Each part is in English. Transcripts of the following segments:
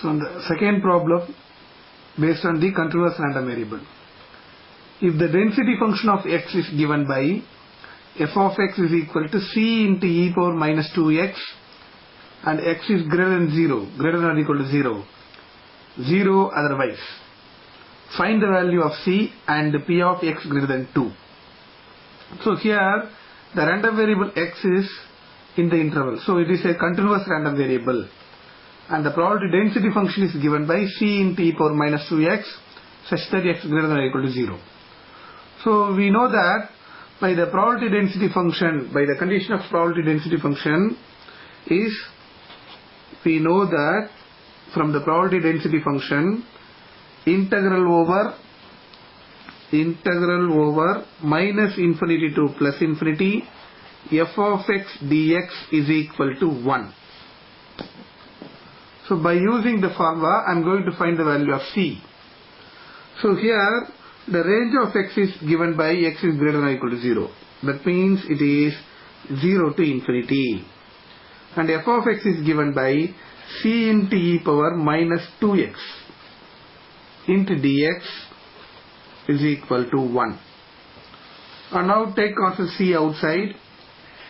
So the second problem based on the continuous random variable. If the density function of x is given by f of x is equal to c into e power minus 2x and x is greater than 0, greater than or equal to 0, 0 otherwise, find the value of c and p of x greater than 2. So here the random variable x is in the interval, so it is a continuous random variable, and the probability density function is given by c into e power minus 2x such that x greater than or equal to 0. So we know that by the probability density function, by the condition of probability density function is, we know that from the probability density function integral over minus infinity to plus infinity f of x dx is equal to 1. So by using the formula I am going to find the value of c. So here the range of x is given by x is greater than or equal to 0. That means it is 0 to infinity. And f of x is given by c into e power minus 2x into dx is equal to 1. And now take constant c outside,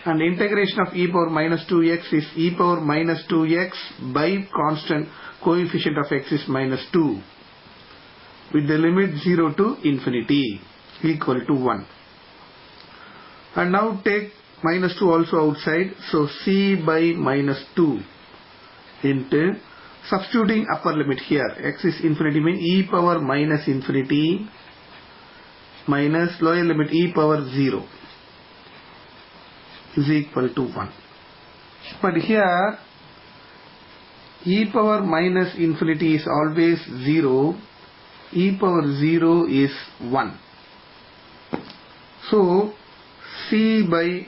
and integration of e power minus 2x is e power minus 2x by constant coefficient of x is minus 2 with the limit 0 to infinity equal to 1. And now take minus 2 also outside, so c by minus 2 into, substituting upper limit here, x is infinity means e power minus infinity minus lower limit e power 0 is equal to 1. But here e power minus infinity is always 0, e power 0 is 1. So c by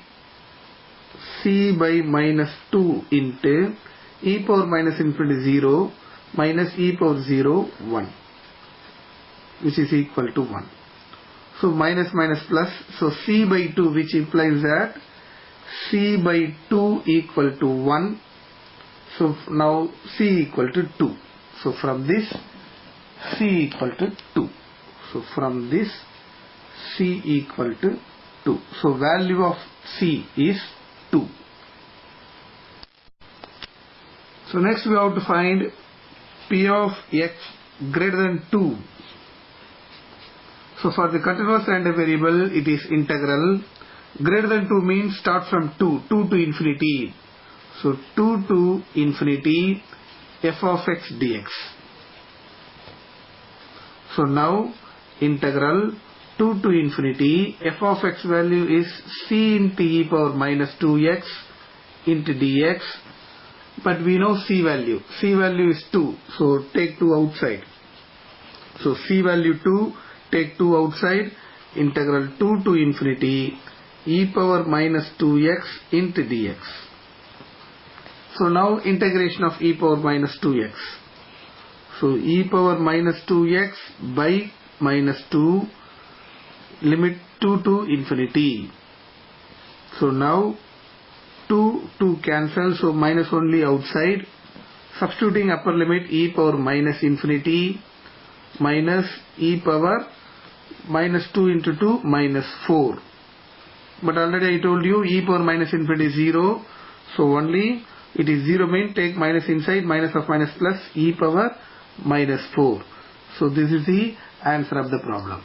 minus 2 into e power minus infinity 0 minus e power 0 1, which is equal to 1. So minus minus plus, so c by 2, which implies that c by 2 equal to 1. So now c equal to 2. So from this c equal to 2. So from this c equal to 2. So value of c is 2. So next we have to find p of x greater than 2. So for the continuous random variable it is integral. Greater than 2 means start from 2 to infinity. So 2 to infinity f of x dx. So now integral 2 to infinity f of x value is c into e power minus 2x into dx. But we know c value. C value is 2. So take 2 outside. So c value 2, take 2 outside. Integral 2 to infinity e power minus 2x into dx. So now integration of e power minus 2x. So e power minus 2x by minus 2 limit 2 to infinity. So now 2 cancel, so minus only outside. Substituting upper limit e power minus infinity minus e power minus 2 into 2 minus 4. But already I told you e power minus infinity is 0. So only it is 0 means take minus inside, minus of minus plus e power minus 4. So this is the answer of the problem.